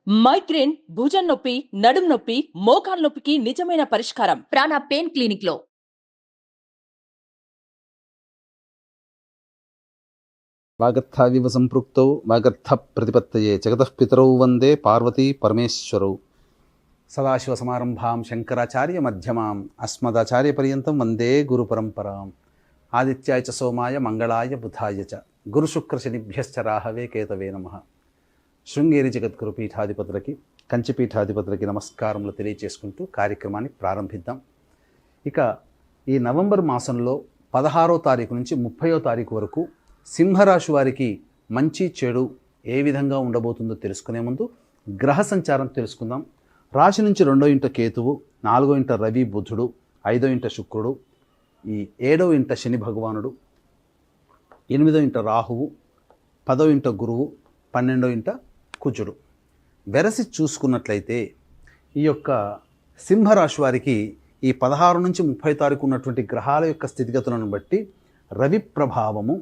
Migraine, భుజం నొప్పి, నడుం నొప్పి, మోకాలు నొప్పికి నిజమైన పరిష్కారం ప్రాణ పెయిన్ క్లినిక్ లో. వాగర్థావివ సంపృక్తౌ వాగర్థ ప్రతిపత్తయే జగతః పితరౌ వందే పార్వతీ పరమేశ్వరౌ. సదాశివసమారంభాం శంకరాచార్య మధ్యమాం అస్మదాచార్య పర్యంతం వందే గురు పరంపరాం. ఆదిత్యాయ చ సోమాయ మంగళాయ బుధాయ చ గురుశుక్ర శనిభ్యశ్చ రాహవే కేతవే నమః. శృంగేరి జగద్గురు పీఠాధిపతులకి, కంచి పీఠాధిపతులకి నమస్కారములు తెలియజేసుకుంటూ కార్యక్రమాన్ని ప్రారంభిద్దాం. ఇక ఈ నవంబర్ మాసంలో 16వ తారీఖు నుంచి 30వ తారీఖు వరకు సింహరాశి వారికి మంచి చెడు ఏ విధంగా ఉండబోతుందో తెలుసుకునే ముందు గ్రహ సంచారం తెలుసుకుందాం. రాశి నుంచి 2వ ఇంట కేతువు, 4వ ఇంట రవి బుధుడు, 5వ ఇంట శుక్రుడు, ఈ 7వ ఇంట శని భగవానుడు, 8వ ఇంట రాహువు, 10వ ఇంట గురువు, 12వ ఇంట కుజుడు. వెరసి చూసుకున్నట్లయితే ఈ యొక్క సింహరాశి వారికి ఈ 16 నుంచి 30 తారీఖు ఉన్నటువంటి గ్రహాల యొక్క స్థితిగతులను బట్టి రవి ప్రభావము,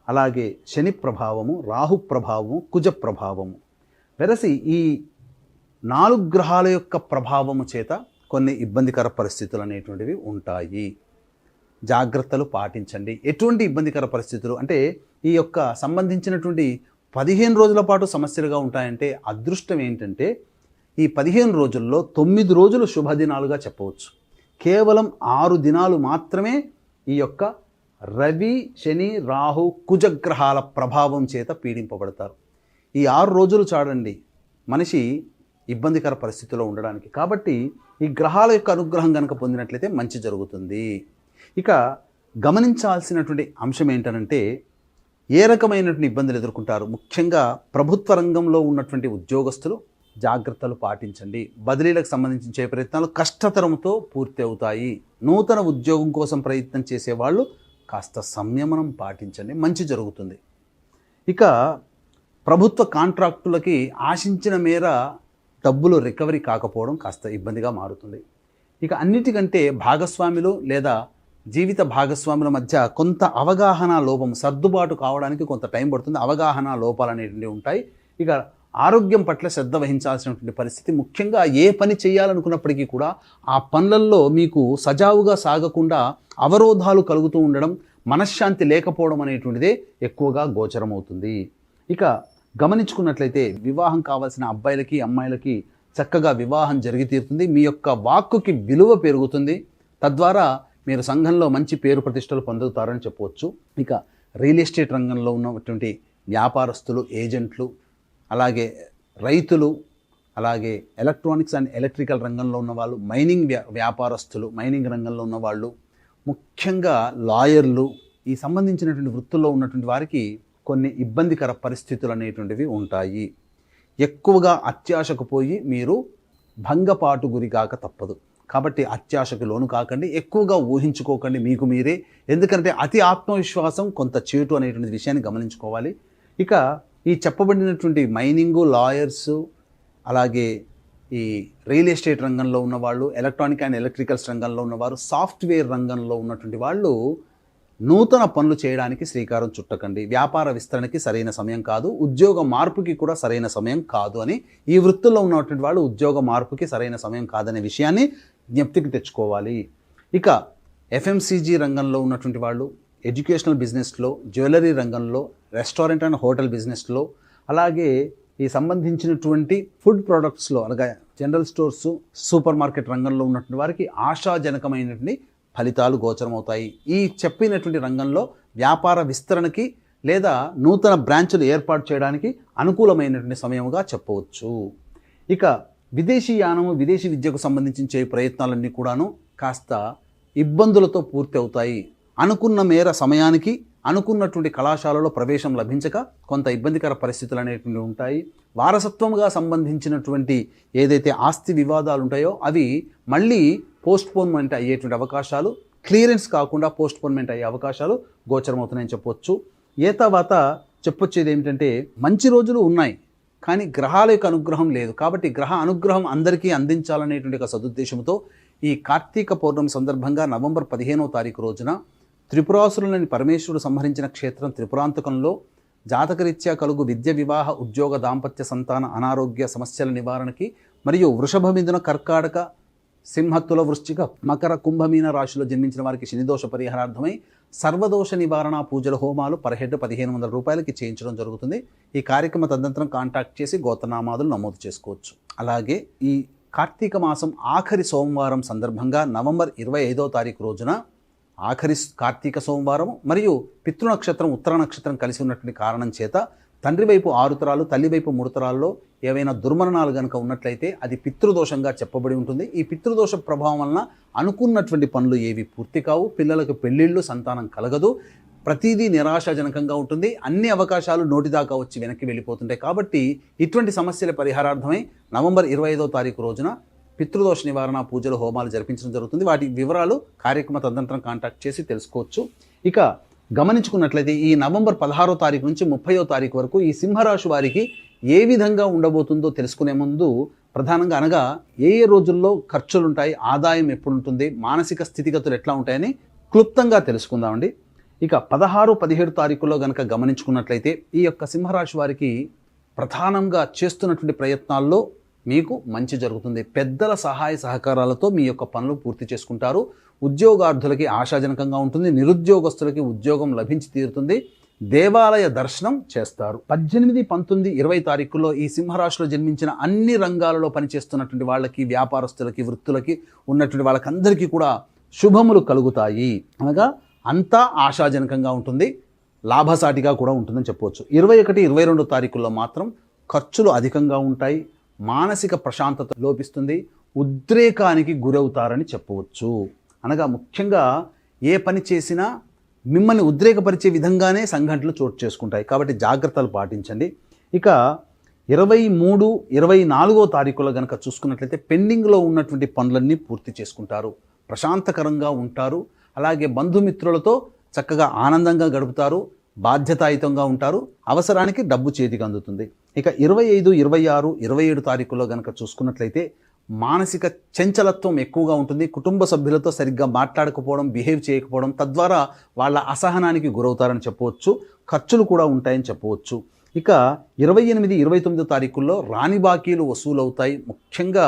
అలాగే శని ప్రభావము, రాహు ప్రభావము, కుజ ప్రభావము, వెరసి ఈ 4 గ్రహాల యొక్క ప్రభావము చేత కొన్ని ఇబ్బందికర పరిస్థితులు అనేటువంటివి ఉంటాయి. జాగ్రత్తలు పాటించండి. ఎటువంటి ఇబ్బందికర పరిస్థితులు అంటే ఈ యొక్క సంబంధించినటువంటి 15 రోజుల పాటు సమస్యలుగా ఉంటాయంటే అదృష్టం ఏంటంటే ఈ 15 రోజుల్లో 9 రోజులు శుభదినాలుగా చెప్పవచ్చు. కేవలం 6 దినాలు మాత్రమే ఈ యొక్క రవి, శని, రాహు, కుజగ్రహాల ప్రభావం చేత పీడింపబడతారు. ఈ 6 రోజులు చాడండి మనిషి ఇబ్బందికర పరిస్థితిలో ఉండడానికి. కాబట్టి ఈ గ్రహాల యొక్క అనుగ్రహం కనుక పొందినట్లయితే మంచి జరుగుతుంది. ఇక గమనించాల్సినటువంటి అంశం ఏంటనంటే ఏ రకమైనటువంటి ఇబ్బందులు ఎదుర్కొంటారు. ముఖ్యంగా ప్రభుత్వ రంగంలో ఉన్నటువంటి ఉద్యోగస్తులు జాగ్రత్తలు పాటించండి. బదిలీలకు సంబంధించి ప్రయత్నాలు కష్టతరంతో పూర్తి అవుతాయి. నూతన ఉద్యోగం కోసం ప్రయత్నం చేసేవాళ్ళు కాస్త సంయమనం పాటించండి, మంచి జరుగుతుంది. ఇక ప్రభుత్వ కాంట్రాక్టులకి ఆశించిన మేర డబ్బులు రికవరీ కాకపోవడం కాస్త ఇబ్బందిగా మారుతుంది. ఇక అన్నిటికంటే భాగస్వాములు లేదా జీవిత భాగస్వాముల మధ్య కొంత అవగాహన లోపం, సర్దుబాటు కావడానికి కొంత టైం పడుతుంది. అవగాహన లోపాలు అనేటువంటివి ఉంటాయి. ఇక ఆరోగ్యం పట్ల శ్రద్ధ వహించాల్సినటువంటి పరిస్థితి, ముఖ్యంగా ఏ పని చేయాలనుకున్నప్పటికీ కూడా ఆ పనులలో మీకు సజావుగా సాగకుండా అవరోధాలు కలుగుతూ ఉండడం, మనశ్శాంతి లేకపోవడం అనేటువంటిదే ఎక్కువగా గోచరమవుతుంది. ఇక గమనించుకున్నట్లయితే వివాహం కావాల్సిన అబ్బాయిలకి అమ్మాయిలకి చక్కగా వివాహం జరిగి తీరుతుంది. మీ యొక్క వాక్కుకి విలువ పెరుగుతుంది. తద్వారా మీరు సంఘంలో మంచి పేరు ప్రతిష్టలు పొందుతారని చెప్పవచ్చు. ఇక రియల్ ఎస్టేట్ రంగంలో ఉన్నటువంటి వ్యాపారస్తులు, ఏజెంట్లు, అలాగే రైతులు, అలాగే ఎలక్ట్రానిక్స్ అండ్ ఎలక్ట్రికల్ రంగంలో ఉన్నవాళ్ళు, మైనింగ్ వ్యాపారస్తులు, మైనింగ్ రంగంలో ఉన్నవాళ్ళు, ముఖ్యంగా లాయర్లు, ఈ సంబంధించినటువంటి వృత్తుల్లో ఉన్నటువంటి వారికి కొన్ని ఇబ్బందికర పరిస్థితులు అనేటువంటివి ఉంటాయి. ఎక్కువగా అత్యాశకు పోయి మీరు భంగపాటు గురి కాక తప్పదు. కాబట్టి అత్యాశకు లోను కాకండి, ఎక్కువగా ఊహించుకోకండి మీకు మీరే. ఎందుకంటే అతి ఆత్మవిశ్వాసం కొంత చేటు అనేటువంటి విషయాన్ని గమనించుకోవాలి. ఇక ఈ చెప్పబడినటువంటి మైనింగు, లాయర్సు, అలాగే ఈ రియల్ ఎస్టేట్ రంగంలో ఉన్నవాళ్ళు, ఎలక్ట్రానిక్ అండ్ ఎలక్ట్రికల్స్ రంగంలో ఉన్నవారు, సాఫ్ట్వేర్ రంగంలో ఉన్నటువంటి వాళ్ళు నూతన పనులు చేయడానికి శ్రీకారం చుట్టకండి. వ్యాపార విస్తరణకి సరైన సమయం కాదు, ఉద్యోగ మార్పుకి కూడా సరైన సమయం కాదు అని, ఈ వృత్తుల్లో ఉన్నటువంటి వాళ్ళు ఉద్యోగ మార్పుకి సరైన సమయం కాదనే విషయాన్ని జ్ఞప్తికి తెచ్చుకోవాలి. ఇక ఎఫ్ఎంసీజీ రంగంలో ఉన్నటువంటి వాళ్ళు, ఎడ్యుకేషనల్ బిజినెస్లో, జ్యువెలరీ రంగంలో, రెస్టారెంట్ అండ్ హోటల్ బిజినెస్లో, అలాగే ఈ సంబంధించినటువంటి ఫుడ్ ప్రోడక్ట్స్లో, అలాగే జనరల్ స్టోర్స్, సూపర్ మార్కెట్ రంగంలో ఉన్నటువంటి వారికి ఆశాజనకమైనటువంటి ఫలితాలు గోచరమవుతాయి. ఈ చెప్పినటువంటి రంగంలో వ్యాపార విస్తరణకి లేదా నూతన బ్రాంచులు ఏర్పాటు చేయడానికి అనుకూలమైనటువంటి సమయముగా చెప్పవచ్చు. ఇక విదేశీ యానము, విదేశీ విద్యకు సంబంధించి ప్రయత్నాలన్నీ కూడాను కాస్త ఇబ్బందులతో పూర్తి అవుతాయి. అనుకున్న మేర సమయానికి అనుకున్నటువంటి కళాశాలలో ప్రవేశం లభించక కొంత ఇబ్బందికర పరిస్థితులు అనేటువంటివి ఉంటాయి. వారసత్వంగా సంబంధించినటువంటి ఏదైతే ఆస్తి వివాదాలు ఉంటాయో అవి మళ్ళీ పోస్ట్పోన్మెంట్ అయ్యేటువంటి అవకాశాలు, క్లియరెన్స్ కాకుండా పోస్ట్పోన్మెంట్ అయ్యే అవకాశాలు గోచరమవుతున్నాయని చెప్పొచ్చు. తర్వాత చెప్పొచ్చేది ఏమిటంటే మంచి రోజులు ఉన్నాయి కానీ గ్రహాల యొక్క అనుగ్రహం లేదు. కాబట్టి గ్రహ అనుగ్రహం అందరికీ అందించాలనేటువంటి ఒక సదుద్దేశంతో ఈ కార్తీక పౌర్ణమి సందర్భంగా నవంబర్ 15వ తారీఖు రోజున త్రిపురాసురులని పరమేశ్వరుడు సంహరించిన క్షేత్రం త్రిపురాంతకంలో జాతకరీత్యా కలుగు విద్య, వివాహ, ఉద్యోగ, దాంపత్య, సంతాన, అనారోగ్య సమస్యల నివారణకి మరియు వృషభ, మిథున, కర్కాటక, సింహ, తుల, వృశ్చిక, మకర, కుంభమీన రాశిలో జన్మించిన వారికి శనిదోష పరిహారార్థమై సర్వదోష నివారణ పూజల హోమాలు పర్ హెడ్ 1500 రూపాయలకి చేయించడం జరుగుతుంది. ఈ కార్యక్రమ తదనంతరం కాంటాక్ట్ చేసి గోత్రనామాదులు నమోదు చేసుకోవచ్చు. అలాగే ఈ కార్తీక మాసం ఆఖరి సోమవారం సందర్భంగా నవంబర్ 25వ తారీఖు రోజున ఆఖరి కార్తీక సోమవారం మరియు పితృ నక్షత్రం ఉత్తర నక్షత్రం కలిసి ఉన్నటువంటి కారణం చేత తండ్రి వైపు 6 తరాలు, తల్లి వైపు 3 తరాల్లో ఏవైనా దుర్మరణాలు కనుక ఉన్నట్లయితే అది పితృదోషంగా చెప్పబడి ఉంటుంది. ఈ పితృదోష ప్రభావం వలన అనుకున్నటువంటి పనులు ఏవి పూర్తి కావు, పిల్లలకు పెళ్ళిళ్ళు, సంతానం కలగదు, ప్రతిదీ నిరాశాజనకంగా ఉంటుంది, అన్ని అవకాశాలు నోటిదాకా వచ్చి వెనక్కి వెళ్ళిపోతుంటాయి. కాబట్టి ఇటువంటి సమస్యల పరిహారార్థమై నవంబర్ 25వ తారీఖు రోజున పితృదోష నివారణ పూజలు, హోమాలు జరిపించడం జరుగుతుంది. వాటి వివరాలు కార్యక్రమ తదనంతరం కాంటాక్ట్ చేసి తెలుసుకోవచ్చు. ఇక గమనించుకున్నట్లయితే ఈ నవంబర్ 16వ తారీఖు నుంచి 30వ తారీఖు వరకు ఈ సింహరాశి వారికి ఏ విధంగా ఉండబోతుందో తెలుసుకునే ముందు ప్రధానంగా అనగా ఏ రోజుల్లో ఖర్చులు ఉంటాయి, ఆదాయం ఎప్పుడు ఉంటుంది, మానసిక స్థితిగతులు ఎట్లా ఉంటాయని క్లుప్తంగా తెలుసుకుందామండి. ఇక 16, 17 తారీఖుల్లో కనుక గమనించుకున్నట్లయితే ఈ యొక్క సింహరాశి వారికి ప్రధానంగా చేస్తున్నటువంటి ప్రయత్నాల్లో మీకు మంచి జరుగుతుంది. పెద్దల సహాయ సహకారాలతో మీ యొక్క పనులు పూర్తి చేసుకుంటారు. ఉద్యోగార్థులకి ఆశాజనకంగా ఉంటుంది. నిరుద్యోగస్తులకి ఉద్యోగం లభించి తీరుతుంది. దేవాలయ దర్శనం చేస్తారు. 18, 19, 20 తారీఖుల్లో ఈ సింహరాశిలో జన్మించిన అన్ని రంగాలలో పనిచేస్తున్నటువంటి వాళ్ళకి, వ్యాపారస్తులకి, వృత్తులకి ఉన్నటువంటి వాళ్ళకందరికీ కూడా శుభములు కలుగుతాయి. అనగా అంతా ఆశాజనకంగా ఉంటుంది, లాభసాటిగా కూడా ఉంటుందని చెప్పవచ్చు. 21, 22 తారీఖుల్లో మాత్రం ఖర్చులు అధికంగా ఉంటాయి, మానసిక ప్రశాంతత లోపిస్తుంది, ఉద్రేకానికి గురవుతారని చెప్పవచ్చు. అనగా ముఖ్యంగా ఏ పని చేసినా మిమ్మల్ని ఉద్రేకపరిచే విధంగానే సంఘటనలు చోటు చేసుకుంటాయి. కాబట్టి జాగ్రత్తలు పాటించండి. ఇక 23, 24వ తారీఖులో కనుక చూసుకున్నట్లయితే పెండింగ్లో ఉన్నటువంటి పనులన్నీ పూర్తి చేసుకుంటారు, ప్రశాంతకరంగా ఉంటారు. అలాగే బంధుమిత్రులతో చక్కగా ఆనందంగా గడుపుతారు, బాధ్యతాయుతంగా ఉంటారు, అవసరానికి డబ్బు చేతికి అందుతుంది. ఇక 25, 26, 27 తారీఖుల్లో కనుక చూసుకున్నట్లయితే మానసిక చంచలత్వం ఎక్కువగా ఉంటుంది. కుటుంబ సభ్యులతో సరిగ్గా మాట్లాడకపోవడం, బిహేవ్ చేయకపోవడం, తద్వారా వాళ్ళ అసహనానికి గురవుతారని చెప్పవచ్చు. ఖర్చులు కూడా ఉంటాయని చెప్పవచ్చు. ఇక 28, 29 తారీఖుల్లో రాని బాకీలు వసూలవుతాయి. ముఖ్యంగా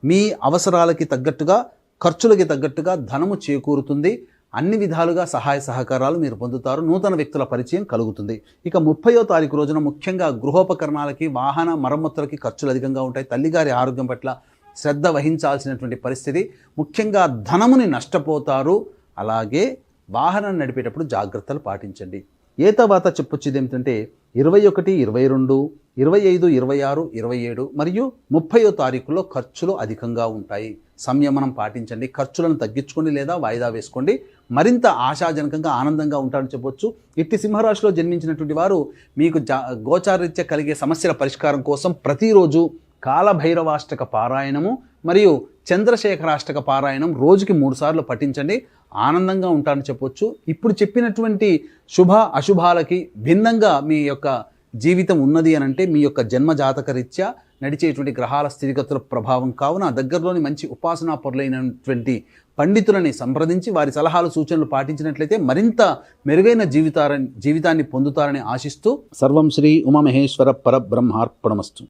మీ అవసరాలకి తగ్గట్టుగా, ఖర్చులకి తగ్గట్టుగా ధనము చేకూరుతుంది. అన్ని విధాలుగా సహాయ సహకారాలు మీరు పొందుతారు. నూతన వ్యక్తుల పరిచయం కలుగుతుంది. ఇక 30వ తారీఖు రోజున ముఖ్యంగా గృహోపకరణాలకి, వాహన మరమ్మతులకి ఖర్చులు అధికంగా ఉంటాయి. తల్లిగారి ఆరోగ్యం పట్ల శ్రద్ధ వహించాల్సినటువంటి పరిస్థితి. ముఖ్యంగా ధనముని నష్టపోతారు. అలాగే వాహనం నడిపేటప్పుడు జాగ్రత్తలు పాటించండి. ఏ తర్వాత చెప్పొచ్చేది ఏమిటంటే 21, 22, 25, 26, 27 మరియు 30వ తారీఖులో ఖర్చులు అధికంగా ఉంటాయి. సంయమనం పాటించండి. ఖర్చులను తగ్గించుకోండి లేదా వాయిదా వేసుకోండి. మరింత ఆశాజనకంగా, ఆనందంగా ఉంటారని చెప్పొచ్చు. ఇట్టి సింహరాశిలో జన్మించినటువంటి వారు మీకు గోచారరీత్యా కలిగే సమస్యల పరిష్కారం కోసం ప్రతిరోజు కాలభైరవాష్టక పారాయణము మరియు చంద్రశేఖరాష్టక పారాయణం రోజుకి 3 సార్లు పఠించండి. ఆనందంగా ఉంటారని చెప్పొచ్చు. ఇప్పుడు చెప్పినటువంటి శుభ అశుభాలకి భిన్నంగా మీ యొక్క జీవితం ఉన్నది అని అంటే మీ యొక్క జన్మ జాతక రీత్యా నడిచేటువంటి గ్రహాల స్థితిగతుల ప్రభావం. కావున దగ్గరలోని మంచి ఉపాసనా పరులైనటువంటి పండితులని సంప్రదించి వారి సలహాలు, సూచనలు పాటించినట్లయితే మరింత మెరుగైన జీవితాన్ని పొందుతారని ఆశిస్తూ సర్వం శ్రీ ఉమామహేశ్వర పరబ్రహ్మార్పణమస్తు.